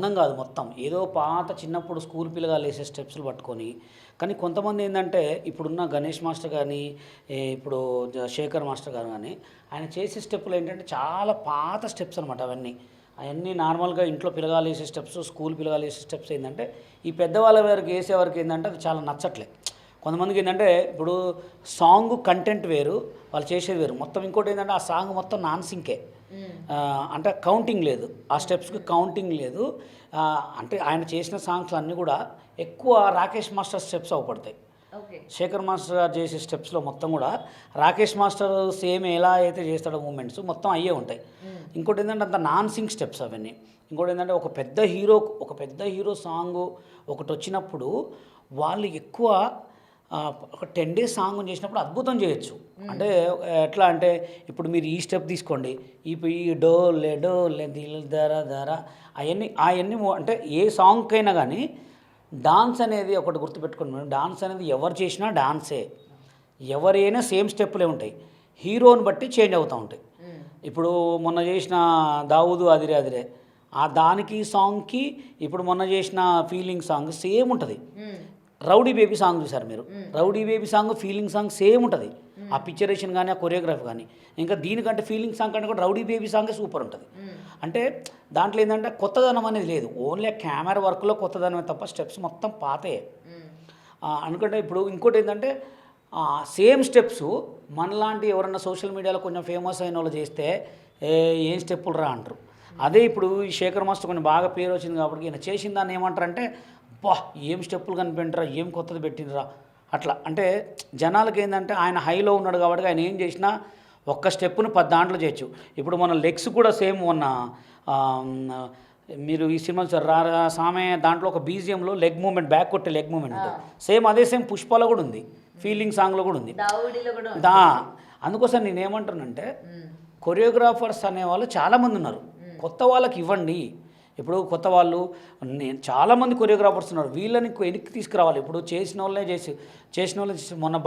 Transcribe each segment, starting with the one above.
బృందం కాదు మొత్తం. ఏదో పాత చిన్నప్పుడు స్కూల్ పిల్లగాళ్ళు వేసే స్టెప్స్‌లు పట్టుకొని కానీ కొంతమంది ఏందంటే ఇప్పుడున్న గణేష్ మాస్టర్ గానీ, ఇప్పుడు శేఖర్ మాస్టర్ గారు గానీ, ఆయన చేసే స్టెప్పులు ఏంటంటే చాలా పాత స్టెప్స్ అనమాట అవన్నీ. అయన్నీ నార్మల్‌గా ఇంట్లో పిల్లగాళ్ళు వేసే స్టెప్స్, స్కూల్ పిల్లగాళ్ళు వేసే స్టెప్స్ ఏందంటే, ఈ పెద్దవాళ్ళ వరకు వేసేవరకు ఏందంటే అది చాలా నచ్చట్లే. కొంతమందికి ఏంటంటే ఇప్పుడు సాంగ్ కంటెంట్ వేరు, వాళ్ళు చేసేది వేరు. మొత్తం ఇంకోటి ఏంటంటే ఆ సాంగ్ మొత్తం నాన్ సింకే. అంటే కౌంటింగ్ లేదు, ఆ స్టెప్స్కి కౌంటింగ్ లేదు. అంటే ఆయన చేసిన సాంగ్స్ అన్నీ కూడా ఎక్కువ రాకేష్ మాస్టర్ స్టెప్స్ అవపడతాయి. శేఖర్ మాస్టర్ గారు చేసే స్టెప్స్లో మొత్తం కూడా రాకేష్ మాస్టర్ సేమ్ ఎలా అయితే చేస్తాడో మూమెంట్స్ మొత్తం అయ్యే ఉంటాయి. ఇంకోటి ఏంటంటే అంత నాన్ సింగ్ స్టెప్స్ అవన్నీ. ఇంకోటి ఏంటంటే ఒక పెద్ద హీరో సాంగ్ ఒకటి వచ్చినప్పుడు వాళ్ళు ఎక్కువ ఒక 10 days సాంగ్ చేసినప్పుడు అద్భుతం చేయొచ్చు. అంటే ఎట్లా అంటే ఇప్పుడు మీరు ఈ స్టెప్ తీసుకోండి, ఈ డోలే దిల్ దర దర అవన్నీ అంటే ఏ సాంగ్కైనా కానీ డాన్స్ అనేది ఒకటి గుర్తుపెట్టుకోండి మేడం. డాన్స్ అనేది ఎవరు చేసినా డాన్సే, ఎవరైనా సేమ్ స్టెప్పులే ఉంటాయి, హీరోని బట్టి చేంజ్ అవుతూ ఉంటాయి. ఇప్పుడు మొన్న చేసిన దావుదు అదిరే అదిరే దానికి సాంగ్కి ఇప్పుడు మొన్న చేసిన ఫీలింగ్ సాంగ్ సేమ్ ఉంటుంది. రౌడీ బేబీ సాంగ్ చూసారు మీరు, rowdy baby song feeling song same ఉంటుంది. ఆ పిక్చరేషన్ కానీ ఆ కొరియోగ్రఫీ కానీ. ఇంకా దీనికంటే ఫీలింగ్ సాంగ్ కంటే కూడా రౌడీ బేబీ సాంగే సూపర్ ఉంటుంది. అంటే దాంట్లో ఏంటంటే కొత్తదనం అనేది లేదు, ఓన్లీ కెమెరా వర్క్లో కొత్తదనమే తప్ప స్టెప్స్ మొత్తం పాతే. అనుకుంటే ఇప్పుడు ఇంకోటి ఏంటంటే సేమ్ స్టెప్స్ మనలాంటి ఎవరన్నా సోషల్ మీడియాలో కొంచెం ఫేమస్ అయిన వాళ్ళు చేస్తే ఏం స్టెప్పులు రా అంటారు. అదే ఇప్పుడు ఈ శేఖర్ మాస్టర్ కొంచెం బాగా పేరు వచ్చింది కాబట్టి ఈయన చేసిన దాన్ని ఏమంటారంటే బా ఏం స్టెప్పులు కనిపెట్టినరా, ఏం కొత్తది పెట్టినరా అట్లా. అంటే జనాలకి ఏంటంటే ఆయన హైలో ఉన్నాడు కాబట్టి ఆయన ఏం చేసినా ఒక్క స్టెప్పును 10 దాంట్లో చేయొచ్చు. ఇప్పుడు మన లెగ్స్ కూడా సేమ్ ఉన్న మీరు ఈ సినిమా సామే దాంట్లో ఒక బీజియంలో లెగ్ మూమెంట్, బ్యాక్ కొట్టే లెగ్ మూమెంట్ ఉంటుంది. సేమ్ అదే సేమ్ పుష్పలో కూడా ఉంది, ఫీలింగ్ సాంగ్లో కూడా ఉంది. అందుకోసం నేను ఏమంటానంటే కొరియోగ్రాఫర్స్ అనేవాళ్ళు చాలామంది ఉన్నారు, కొత్త వాళ్ళకి ఇవ్వండి. ఇప్పుడు కొత్త వాళ్ళు చాలామంది కొరియోగ్రాఫర్స్ ఉన్నారు, వీళ్ళని వెనక్కి తీసుకురావాలి. ఇప్పుడు చేసిన వాళ్ళే మొన్న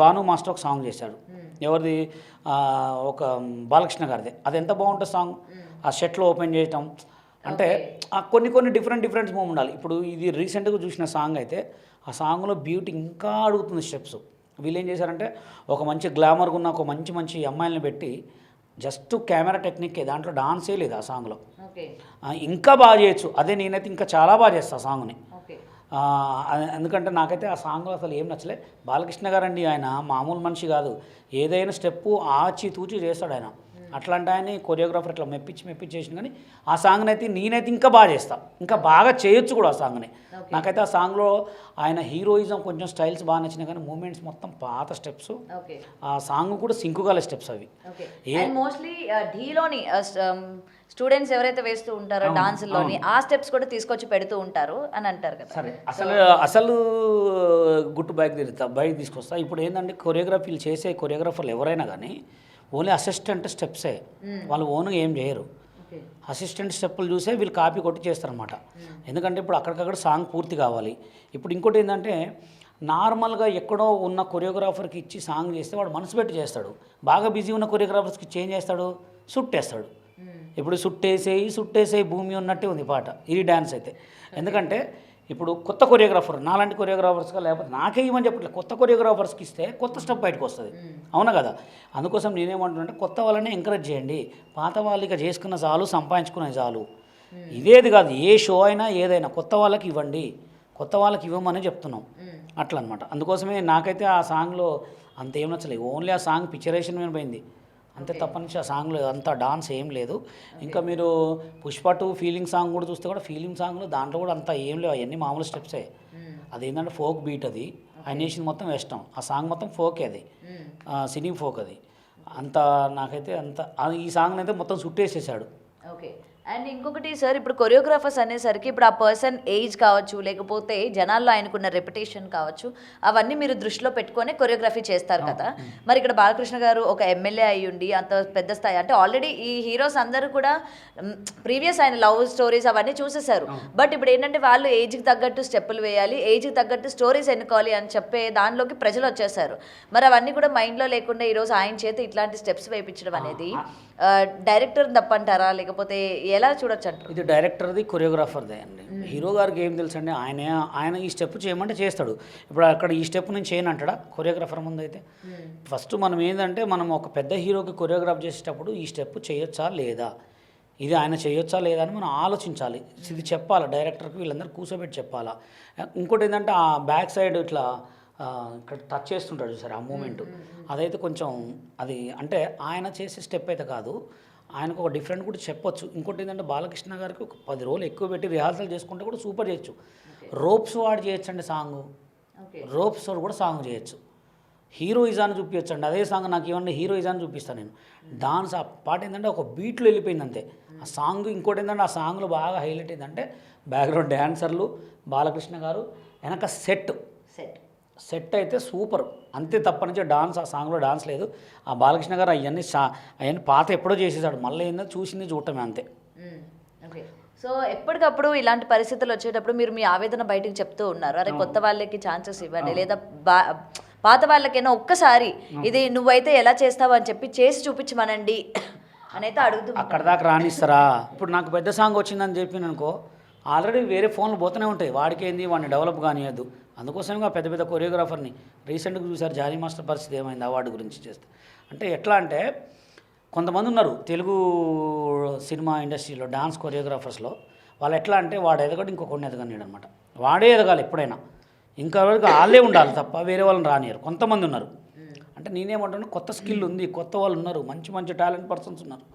భాను మాస్టర్ ఒక సాంగ్ చేశాడు, ఎవరిది ఒక బాలకృష్ణ గారిది. అది ఎంత బాగుంటుంది సాంగ్, ఆ షర్ట్లో ఓపెన్ చేయటం అంటే కొన్ని డిఫరెంట్ మూవ్ ఉండాలి. ఇప్పుడు ఇది రీసెంట్గా చూసిన సాంగ్ అయితే ఆ సాంగ్లో బ్యూటీ ఇంకా అడుగుతుంది స్టెప్స్. వీళ్ళు ఏం చేశారంటే ఒక మంచి గ్లామర్గా ఉన్న ఒక మంచి అమ్మాయిలను పెట్టి జస్ట్ కెమెరా టెక్నిక్కే, దాంట్లో డాన్సే లేదు ఆ సాంగ్లో. ఇంకా బాగా చేయొచ్చు. అదే నేనైతే ఇంకా చాలా బాగా చేస్తాను ఆ సాంగ్ని. ఎందుకంటే నాకైతే ఆ సాంగ్లో అసలు ఏం నచ్చలే. బాలకృష్ణ గారండి, ఆయన మామూలు మనిషి కాదు, ఏదైనా స్టెప్పు ఆచితూచి చేస్తాడు ఆయన. అట్లాంటి ఆయన కొరియోగ్రాఫర్ ఇట్లా మెప్పించి చేసిన కానీ ఆ సాంగ్ని అయితే నేనైతే ఇంకా బాగా చేస్తాను, ఇంకా బాగా చేయొచ్చు కూడా ఆ సాంగ్ని. నాకైతే ఆ సాంగ్లో ఆయన హీరోయిజం కొంచెం స్టైల్స్ బాగా నచ్చినాయి కానీ మూమెంట్స్ మొత్తం పాత స్టెప్స్. ఆ సాంగ్ కూడా సింకుగల స్టెప్స్ అవి. మోస్ట్లీ ఢీలోని స్టూడెంట్స్ ఎవరైతే వేస్తూ ఉంటారో డాన్స్లోని ఆ స్టెప్స్ కూడా తీసుకొచ్చి పెడుతూ ఉంటారు అని అంటారు కదా. సరే, అసలు గుట్టు బయట తీసుకొస్తా. ఇప్పుడు ఏంటంటే కొరియోగ్రఫీలు చేసే కొరియోగ్రాఫర్లు ఎవరైనా కానీ ఓన్లీ అసిస్టెంట్ స్టెప్సే, వాళ్ళు ఓన్గా ఏం చేయరు. అసిస్టెంట్ స్టెప్పులు చూసే వీళ్ళు కాపీ కొట్టి చేస్తారనమాట. ఎందుకంటే ఇప్పుడు అక్కడికక్కడ సాంగ్ పూర్తి కావాలి. ఇప్పుడు ఇంకోటి ఏంటంటే నార్మల్గా ఎక్కడో ఉన్న కొరియోగ్రాఫర్కి ఇచ్చి సాంగ్ చేస్తే వాడు మనసు పెట్టి చేస్తాడు. బాగా బిజీ ఉన్న కొరియోగ్రాఫర్స్కి చేంజ్ చేస్తాడు, సుట్టేస్తాడు. ఇప్పుడు సుట్టేసేయి భూమి ఉన్నట్టే ఉంది పాట, ఇది డ్యాన్స్ అయితే. ఎందుకంటే ఇప్పుడు కొత్త కొరియోగ్రాఫర్ నాలాంటి కొరియోగ్రాఫర్స్గా లేకపోతే నాకే ఇవ్వని చెప్పట్లేదు, కొత్త కొరియోగ్రాఫర్స్కి ఇస్తే కొత్త స్టెప్ బయటకు వస్తుంది, అవునా కదా. అందుకోసం నేనేమంటున్నానంటే కొత్త వాళ్ళని ఎంకరేజ్ చేయండి, పాత వాళ్ళు ఇక చేసుకున్న చాలు, సంపాదించుకునే చాలు. ఇదేది కాదు, ఏ షో అయినా ఏదైనా కొత్త వాళ్ళకి ఇవ్వండి, కొత్త వాళ్ళకి ఇవ్వమని చెప్తున్నాం అట్లా అనమాట. అందుకోసమే నాకైతే ఆ సాంగ్లో అంత ఏం నచ్చలేదు, ఓన్లీ ఆ సాంగ్ పిక్చరేషన్ మీద పోయింది అంతే తప్పనించి ఆ సాంగ్లో అంత డాన్స్ ఏం లేదు. ఇంకా మీరు పుష్ప 2 ఫీలింగ్ సాంగ్ కూడా చూస్తే కూడా ఫీలింగ్ సాంగ్లో దాంట్లో కూడా అంత ఏం లేవు, అవన్నీ మామూలు స్టెప్సే. అదేంటంటే ఫోక్ బీట్, అది ఆయన వేసింది మొత్తం వెస్టర్న్, ఆ సాంగ్ మొత్తం ఫోకే, అది సినీ ఫోక్. అది అంత నాకైతే ఈ సాంగ్ని అయితే మొత్తం సుట్టేసేసాడు. ఓకే. అండ్ ఇంకొకటి సార్, ఇప్పుడు కొరియోగ్రాఫర్స్ అనేసరికి ఇప్పుడు ఆ పర్సన్ ఏజ్ కావచ్చు, లేకపోతే జనాల్లో ఆయనకున్న రెప్యుటేషన్ కావచ్చు, అవన్నీ మీరు దృష్టిలో పెట్టుకొని కొరియోగ్రఫీ చేస్తారు కదా. మరి ఇక్కడ బాలకృష్ణ గారు ఒక ఎమ్మెల్యే అయ్యుండి అంత పెద్ద స్థాయి, అంటే ఆల్రెడీ ఈ హీరోస్ అందరూ కూడా ప్రీవియస్ ఆయన లవ్ స్టోరీస్ అవన్నీ చూసేశారు. బట్ ఇప్పుడు ఏంటంటే వాళ్ళు ఏజ్కి తగ్గట్టు స్టెప్పులు వేయాలి, ఏజ్కి తగ్గట్టు స్టోరీస్ ఎన్నుకోవాలి అని చెప్పే దానిలోకి ప్రజలు వచ్చేసారు. మరి అవన్నీ కూడా మైండ్లో లేకుండా ఈరోజు ఆయన చేత ఇట్లాంటి స్టెప్స్ వేయించడం అనేది డైరెక్టర్ తప్పంటారా, లేకపోతే ఎలా చూడొచ్చు అంటారు? ఇది డైరెక్టర్ది కొరియోగ్రాఫర్దే అండి. హీరో గారికి ఏం తెలుసు అండి, ఆయన ఈ స్టెప్ చేయమంటే చేస్తాడు. ఇప్పుడు అక్కడ ఈ స్టెప్ నేను చేయను అంటాడా కొరియోగ్రాఫర్ ముందు అయితే? ఫస్ట్ మనం ఏంటంటే మనం ఒక పెద్ద హీరోకి కొరియోగ్రాఫ్ చేసేటప్పుడు ఈ స్టెప్ చేయొచ్చా లేదా, ఇది ఆయన చేయొచ్చా లేదా అని మనం ఆలోచించాలి. ఇది చెప్పాలి డైరెక్టర్కి, వీళ్ళందరూ కూర్చోబెట్టి చెప్పాలా. ఇంకోటి ఏంటంటే ఆ బ్యాక్ సైడ్ ఇట్లా ఇక్కడ టచ్ చేస్తుంటాడు సార్, ఆ మూమెంట్ అదైతే కొంచెం అది అంటే ఆయన చేసే స్టెప్ అయితే కాదు, ఆయనకు ఒక డిఫరెంట్ కూడా చెప్పొచ్చు. ఇంకోటి ఏంటంటే బాలకృష్ణ గారికి ఒక 10 రోజులు ఎక్కువ పెట్టి రిహార్సల్ చేసుకుంటే కూడా సూపర్ చేయొచ్చు. రోప్స్ వాడి చేయొచ్చండి సాంగ్, రోప్స్ కూడా సాంగ్ చేయొచ్చు. హీరోయిజాన్ని చూపించండి అదే సాంగ్. నాకు ఏమన్నా హీరోయిజాన్ని చూపిస్తాను నేను. డాన్స్ ఆ పాట ఏంటంటే ఒక బీట్లో వెళ్ళిపోయింది అంతే ఆ సాంగ్. ఇంకోటి ఏంటంటే ఆ సాంగ్లో బాగా హైలైట్ ఏంటంటే బ్యాక్గ్రౌండ్ డ్యాన్సర్లు, బాలకృష్ణ గారు, వెనక సెట్ అయితే సూపర్ అంతే. తప్ప నుంచి డాన్స్ ఆ సాంగ్లో డాన్స్ లేదు. ఆ బాలకృష్ణ గారు అవన్నీ పాత ఎప్పుడో చేసేసాడు, మళ్ళీ ఏందో చూసింది చూడటమే అంతే. ఓకే. సో ఎప్పటికప్పుడు ఇలాంటి పరిస్థితులు వచ్చేటప్పుడు మీరు మీ ఆవేదన బయటకు చెప్తూ ఉన్నారు, అరే కొత్త వాళ్ళకి ఛాన్సెస్ ఇవ్వండి, లేదా పాత వాళ్ళకైనా ఒక్కసారి ఇది నువ్వైతే ఎలా చేస్తావు అని చెప్పి చేసి చూపించమనండి అని అయితే అడుగుతూ. అక్కడ దాకా రానిస్తారా? ఇప్పుడు నాకు పెద్ద సాంగ్ వచ్చిందని చెప్పి అనుకో, ఆల్రెడీ వేరే ఫోన్లు పోతూనే ఉంటాయి, వాడికి ఏంది వాడిని డెవలప్ కానియద్దు. అందుకోసమే పెద్ద పెద్ద కొరియోగ్రాఫర్ని రీసెంట్గా చూసారు జానీ మాస్టర్ పరిస్థితి ఏమైంది అవార్డు గురించి చేస్తే. అంటే ఎట్లా అంటే కొంతమంది ఉన్నారు తెలుగు సినిమా ఇండస్ట్రీలో డాన్స్ కొరియోగ్రాఫర్స్లో, వాళ్ళు ఎట్లా అంటే వాడు ఎదగడు ఇంకొకరిని ఎదగనియడు అనమాట. వాడే ఎదగాలి ఎప్పుడైనా, ఇంకా వరకు వాళ్ళే ఉండాలి తప్ప వేరే వాళ్ళని రానియరు. కొంతమంది ఉన్నారు. అంటే నేనేమంటున్నా, కొత్త స్కిల్ ఉంది, కొత్త వాళ్ళు ఉన్నారు, మంచి మంచి టాలెంట్ పర్సన్స్ ఉన్నారు,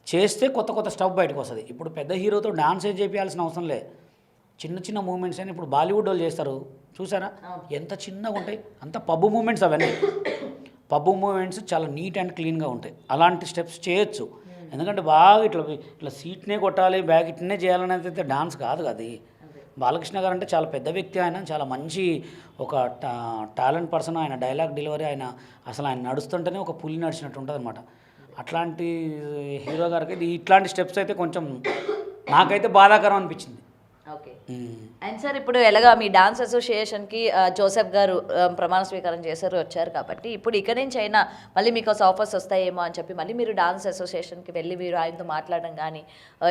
చేస్తే కొత్త కొత్త స్టఫ్ బయటకు వస్తుంది. ఇప్పుడు పెద్ద హీరోతో డాన్స్ ఏం చేయాల్సిన అవసరం లే, చిన్న చిన్న మూమెంట్స్ అని ఇప్పుడు బాలీవుడ్ వాళ్ళు చేస్తారు చూసారా, ఎంత చిన్నగా ఉంటాయి, అంత పబ్బు మూమెంట్స్ అవన్నీ. పబ్బు మూమెంట్స్ చాలా నీట్ అండ్ క్లీన్గా ఉంటాయి. అలాంటి స్టెప్స్ చేయొచ్చు. ఎందుకంటే బాగా ఇట్లా సీట్నే కొట్టాలి, బ్యాగ్ ఇట్నే చేయాలనేది అయితే డాన్స్ కాదు అది. బాలకృష్ణ గారు అంటే చాలా పెద్ద వ్యక్తి, ఆయన చాలా మంచి ఒక టాలెంట్ పర్సన్. ఆయన డైలాగ్ డెలివరీ, ఆయన నడుస్తుంటేనే ఒక పులి నడిచినట్టు ఉంటుంది అనమాట. అట్లాంటి హీరో గారికి ఇట్లాంటి స్టెప్స్ అయితే కొంచెం నాకైతే బాధాకరం అనిపించింది. ఓకే. అండ్ సార్ ఇప్పుడు ఎలాగా మీ డాన్స్ అసోసియేషన్కి జోసెఫ్ గారు ప్రమాణ స్వీకారం వచ్చారు కాబట్టి ఇప్పుడు ఇక్కడ నుంచి అయినా మళ్ళీ మీకు ఆఫర్స్ వస్తాయేమో అని చెప్పి మళ్ళీ మీరు డాన్స్ అసోసియేషన్కి వెళ్ళి మీరు ఆయనతో మాట్లాడడం కానీ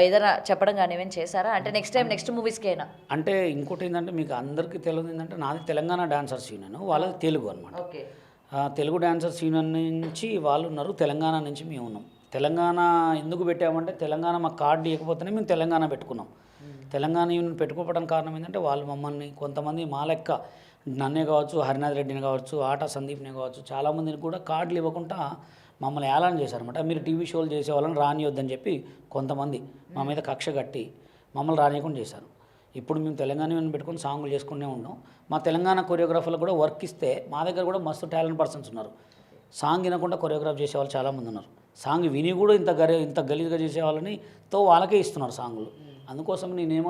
ఏదైనా చెప్పడం కానీ ఏమైనా చేశారా? అంటే నెక్స్ట్ మూవీస్కి అయినా. అంటే ఇంకోటి ఏంటంటే మీకు అందరికీ తెలియదు ఏంటంటే, నాది తెలంగాణ డాన్సర్స్ యూనియన్, వాళ్ళది తెలుగు అనమాట. ఓకే. తెలుగు డాన్సర్స్ యూనియన్ నుంచి వాళ్ళు ఉన్నారు, తెలంగాణ నుంచి మేము ఉన్నాం. తెలంగాణ ఎందుకు పెట్టామంటే, తెలంగాణ మాకు కార్డు ఇవ్వకపోతేనే మేము తెలంగాణ పెట్టుకున్నాం. తెలంగాణ యూనియన్ పెట్టుకోవడానికి కారణం ఏంటంటే, వాళ్ళు మమ్మల్ని కొంతమంది మా లెక్క నన్నే కావచ్చు, హరినాథ్ రెడ్డిని కావచ్చు, ఆటా సందీప్ని కావచ్చు, చాలామందిని కూడా కార్డులు ఇవ్వకుండా మమ్మల్ని ఏలాన్ చేశారనమాట. మీరు టీవీ షోలు చేసే వాళ్ళని రానియొద్దని చెప్పి కొంతమంది మా మీద కక్ష కట్టి మమ్మల్ని రానియకుండా చేశారు. ఇప్పుడు మేము తెలంగాణ యూనియన్ పెట్టుకొని సాంగులు చేసుకునే ఉన్నాం. మా తెలంగాణ కొరియోగ్రాఫర్లు కూడా వర్క్ ఇస్తే మా దగ్గర కూడా మస్తు టాలెంట్ పర్సన్స్ ఉన్నారు. సాంగ్ వినకుండా కొరియోగ్రాఫ్ చేసేవాళ్ళు చాలామంది ఉన్నారు. సాంగ్ విని కూడా ఇంత గలీజ్గా చేసేవాళ్ళని వాళ్ళకే ఇస్తున్నారు సాంగులు. అందుకోసం నేనేమో